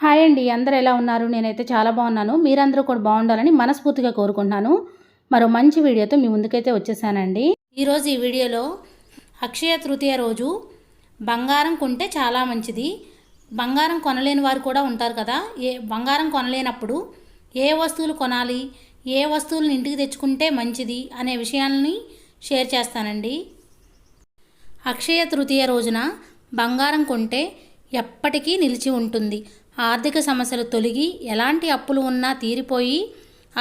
Hi అండి, అందరూ ఎలా ఉన్నారు? నేనైతే చాలా బాగున్నాను. మీరందరూ కూడా బాగుండాలని మనస్ఫూర్తిగా కోరుకుంటున్నాను. మరో మంచి వీడియోతో మీ ముందుకైతే వచ్చేసానండి. ఈరోజు ఈ వీడియోలో అక్షయ తృతీయ రోజు బంగారం కొంటే చాలా మంచిది. బంగారం కొనలేని వారు కూడా ఉంటారు కదా. బంగారం కొనలేనప్పుడు ఏ వస్తువులు కొనాలి, ఏ వస్తువులను ఇంటికి తెచ్చుకుంటే మంచిది అనే విషయాలని షేర్ చేస్తానండి. అక్షయ తృతీయ రోజున బంగారం కొంటే ఎప్పటికీ నిలిచి ఉంటుంది. ఆర్థిక సమస్యలు తొలగి ఎలాంటి అప్పులు ఉన్నా తీరిపోయి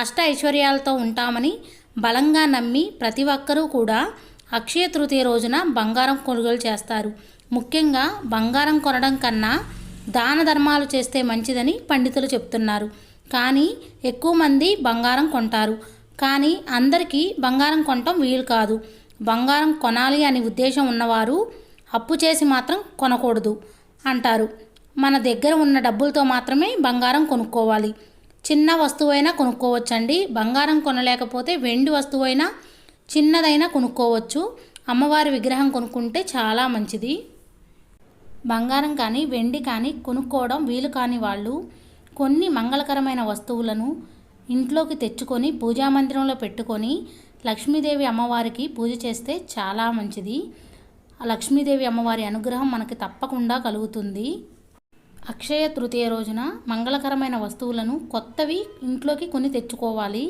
అష్ట ఐశ్వర్యాలతో ఉంటామని బలంగా నమ్మి ప్రతి ఒక్కరూ కూడా అక్షయ తృతీయ రోజున బంగారం కొనుగోలు చేస్తారు. ముఖ్యంగా బంగారం కొనడం కన్నా దాన ధర్మాలు చేస్తే మంచిదని పండితులు చెప్తున్నారు. కానీ ఎక్కువ మంది బంగారం కొంటారు. కానీ అందరికీ బంగారం కొనటం వీలు కాదు. బంగారం కొనాలి అనే ఉద్దేశం ఉన్నవారు అప్పు చేసి మాత్రం కొనకూడదు అంటారు. మన దగ్గర ఉన్న డబ్బులతో మాత్రమే బంగారం కొనుక్కోవాలి. చిన్న వస్తువైనా కొనుక్కోవచ్చండి. బంగారం కొనలేకపోతే వెండి వస్తువైనా చిన్నదైనా కొనుక్కోవచ్చు. అమ్మవారి విగ్రహం కొనుక్కుంటే చాలా మంచిది. బంగారం కానీ వెండి కానీ కొనుక్కోవడం వీలు కాని వాళ్ళు కొన్ని మంగళకరమైన వస్తువులను ఇంట్లోకి తెచ్చుకొని పూజామందిరంలో పెట్టుకొని లక్ష్మీదేవి అమ్మవారికి పూజ చేస్తే చాలా మంచిది. లక్ష్మీదేవి అమ్మవారి అనుగ్రహం మనకి తప్పకుండా కలుగుతుంది. అక్షయ తృతీయ రోజున మంగళకరమైన వస్తువులను కొత్తవి ఇంట్లోకి కొని తెచ్చుకోవాలి.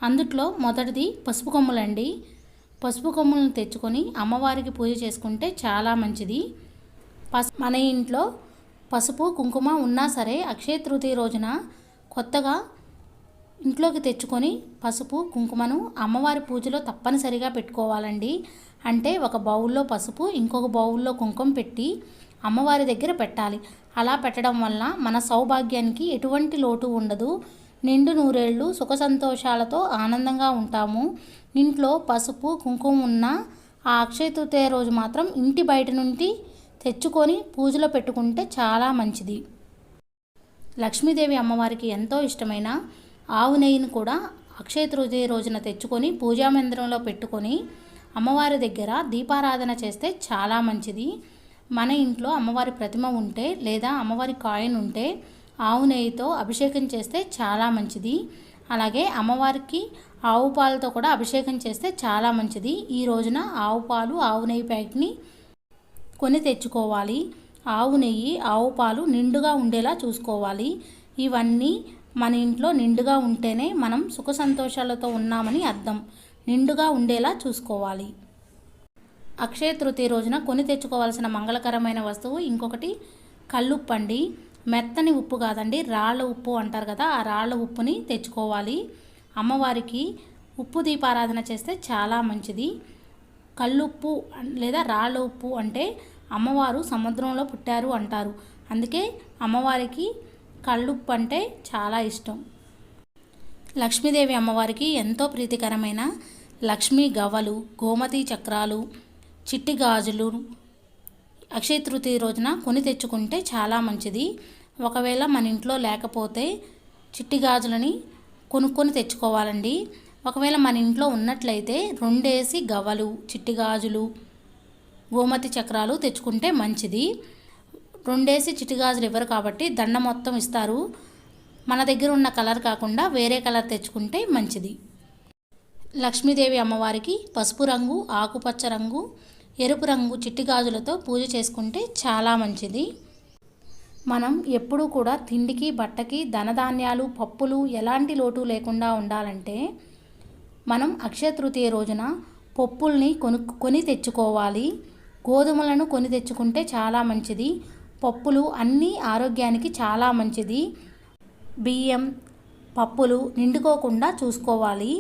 అందుట్లో మొదటిది పసుపు కొమ్ములండి. పసుపు కొమ్ములను తెచ్చుకొని అమ్మవారికి పూజ చేసుకుంటే చాలా మంచిది. మన ఇంట్లో పసుపు కుంకుమ ఉన్నా సరే అక్షయ తృతీయ రోజున కొత్తగా ఇంట్లోకి తెచ్చుకొని పసుపు కుంకుమను అమ్మవారి పూజలో తప్పనిసరిగా పెట్టుకోవాలండి. అంటే ఒక బౌల్లో పసుపు ఇంకొక బౌల్లో కుంకుమ పెట్టి అమ్మవారి దగ్గర పెట్టాలి. అలా పెట్టడం వల్ల మన సౌభాగ్యానికి ఎటువంటి లోటు ఉండదు. నిండు నూరేళ్ళు సుఖ సంతోషాలతో ఆనందంగా ఉంటాము. ఇంట్లో పసుపు కుంకుమ ఉన్న ఆ అక్షయ తృతీయ రోజు మాత్రం ఇంటి బయట నుండి తెచ్చుకొని పూజలో పెట్టుకుంటే చాలా మంచిది. లక్ష్మీదేవి అమ్మవారికి ఎంతో ఇష్టమైన ఆవు నెయ్యిని కూడా అక్షయ తృతీయ రోజున తెచ్చుకొని పూజామందిరంలో పెట్టుకొని అమ్మవారి దగ్గర దీపారాధన చేస్తే చాలా మంచిది. మన ఇంట్లో అమ్మవారి ప్రతిమ ఉంటే లేదా అమ్మవారి కాయిన్ ఉంటే ఆవు నెయ్యితో అభిషేకం చేస్తే చాలా మంచిది. అలాగే అమ్మవారికి ఆవు పాలతో కూడా అభిషేకం చేస్తే చాలా మంచిది. ఈ రోజున ఆవు పాలు ఆవు నెయ్యి ప్యాకెట్ని కొని తెచ్చుకోవాలి. ఆవు నెయ్యి ఆవు పాలు నిండుగా ఉండేలా చూసుకోవాలి. ఇవన్నీ మన ఇంట్లో నిండుగా ఉంటేనే మనం సుఖ సంతోషాలతో ఉన్నామని అర్థం. నిండుగా ఉండేలా చూసుకోవాలి. అక్షయ తృతీయ రోజున కొని తెచ్చుకోవాల్సిన మంగళకరమైన వస్తువు ఇంకొకటి కల్లుప్పు అండి. మెత్తని ఉప్పు కాదండి, రాళ్ళ ఉప్పు అంటారు కదా, ఆ రాళ్ళ ఉప్పుని తెచ్చుకోవాలి. అమ్మవారికి ఉప్పు దీపారాధన చేస్తే చాలా మంచిది. కల్లుప్పు లేదా రాళ్ళ ఉప్పు అంటే అమ్మవారు సముద్రంలో పుట్టారు అంటారు. అందుకే అమ్మవారికి కల్లుప్పు అంటే చాలా ఇష్టం. లక్ష్మీదేవి అమ్మవారికి ఎంతో ప్రీతికరమైన లక్ష్మీ గవ్వలు, గోమతి చక్రాలు, చిట్టి గాజులు అక్షయ తృతీయ రోజున కొని తెచ్చుకుంటే చాలా మంచిది. ఒకవేళ మన ఇంట్లో లేకపోతే చిట్టి గాజులని కొనుక్కొని తెచ్చుకోవాలండి. ఒకవేళ మన ఇంట్లో ఉన్నట్లయితే 2 గవ్వలు, చిట్టి గాజులు, గోమతి చక్రాలు తెచ్చుకుంటే మంచిది. 2 చిట్టి గాజులు ఇవ్వరు కాబట్టి దండ మొత్తం ఇస్తారు. మన దగ్గర ఉన్న కలర్ కాకుండా వేరే కలర్ తెచ్చుకుంటే మంచిది. లక్ష్మీదేవి అమ్మవారికి పసుపు రంగు, ఆకుపచ్చ రంగు, ఎరుపు రంగు చిట్టి గాజులతో పూజ చేసుకుంటే చాలా మంచిది. మనం ఎప్పుడూ కూడా తిండికి, బట్టకి, ధనధాన్యాలు, పప్పులు ఎలాంటి లోటు లేకుండా ఉండాలంటే మనం అక్షయ తృతీయ రోజున పప్పుల్ని కొని తెచ్చుకోవాలి. గోధుమలను కొని తెచ్చుకుంటే చాలా మంచిది. పప్పులు అన్నీ ఆరోగ్యానికి చాలా మంచిది. బియ్యం, పప్పులు నిండుకోకుండా చూసుకోవాలి.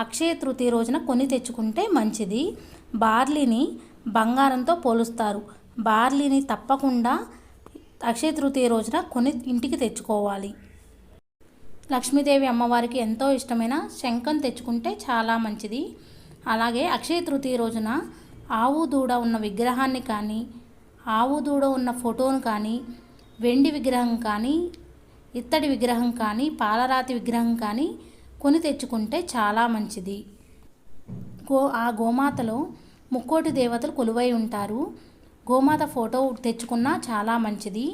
అక్షయ తృతీయ రోజున కొని తెచ్చుకుంటే మంచిది. బార్లీని బంగారంతో పోలుస్తారు. బార్లీని తప్పకుండా అక్షయ తృతీయ రోజున కొని ఇంటికి తెచ్చుకోవాలి. లక్ష్మీదేవి అమ్మవారికి ఎంతో ఇష్టమైన శంఖం తెచ్చుకుంటే చాలా మంచిది. అలాగే అక్షయ తృతీయ రోజున ఆవు దూడ ఉన్న విగ్రహాన్ని కానీ, ఆవు దూడ ఉన్న ఫోటోను కానీ, వెండి విగ్రహం కానీ, ఇత్తడి విగ్రహం కానీ, పాలరాతి విగ్రహం కానీ కొని తెచ్చుకుంటే చాలా మంచిది. ఆ గోమాతలో ముక్కోటి దేవతలు కొలువై ఉంటారు. గోమాత ఫోటో తెచ్చుకున్నా చాలా మంచిది.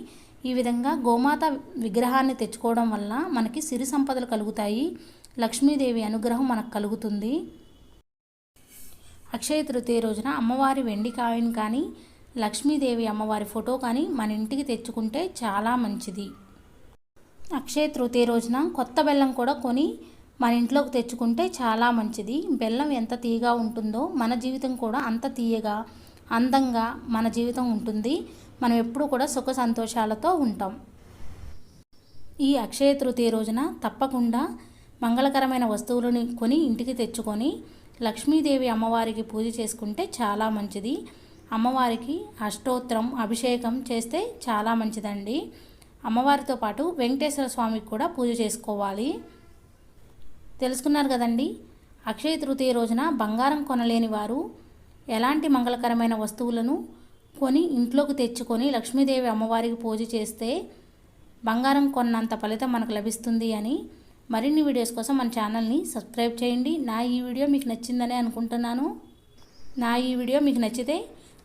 ఈ విధంగా గోమాత విగ్రహాన్ని తెచ్చుకోవడం వల్ల మనకి సిరి సంపదలు కలుగుతాయి, లక్ష్మీదేవి అనుగ్రహం మనకు కలుగుతుంది. అక్షయ తృతీయ రోజున అమ్మవారి వెండి కాయిన్ కానీ లక్ష్మీదేవి అమ్మవారి ఫోటో కానీ మన ఇంటికి తెచ్చుకుంటే చాలా మంచిది. అక్షయ తృతీయ రోజున కొత్త బెల్లం కూడా కొని మన ఇంట్లోకి తెచ్చుకుంటే చాలా మంచిది. బెల్లం ఎంత తీయగా ఉంటుందో మన జీవితం కూడా అంత తీయగా అందంగా మన జీవితం ఉంటుంది. మనం ఎప్పుడు కూడా సుఖ సంతోషాలతో ఉంటాం. ఈ అక్షయ తృతీయ రోజున తప్పకుండా మంగళకరమైన వస్తువులను కొని ఇంటికి తెచ్చుకొని లక్ష్మీదేవి అమ్మవారికి పూజ చేసుకుంటే చాలా మంచిది. అమ్మవారికి అష్టోత్తరం అభిషేకం చేస్తే చాలా మంచిదండి. అమ్మవారితో పాటు వెంకటేశ్వర స్వామికి కూడా పూజ చేసుకోవాలి. తెలుసుకున్నారు కదండి. అక్షయ తృతీయ రోజున బంగారం కొనలేని వారు ఎలాంటి మంగళకరమైన వస్తువులను కొని ఇంట్లోకి తెచ్చుకొని లక్ష్మీదేవి అమ్మవారికి పూజ చేస్తే బంగారం కొన్నంత ఫలితం మనకు లభిస్తుంది అని మరిన్ని వీడియోస్ కోసం మన ఛానల్ని సబ్స్క్రైబ్ చేయండి. నా ఈ వీడియో మీకు నచ్చిందని అనుకుంటున్నాను. నా ఈ వీడియో మీకు నచ్చితే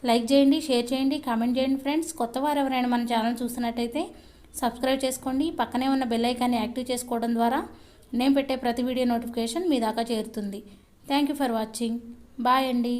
లైక్ చేయండి, షేర్ చేయండి, కామెంట్ చేయండి ఫ్రెండ్స్. కొత్త వారు ఎవరైనా మన ఛానల్ చూస్తున్నట్టయితే సబ్స్క్రైబ్ చేసుకోండి. పక్కనే ఉన్న బెల్ ఐకాన్ని యాక్టివ్ చేసుకోవడం ద్వారా నేను పెట్టే ప్రతి వీడియో నోటిఫికేషన్ మీ దాకా చేరుతుంది. Thank you for watching. Bye అండి.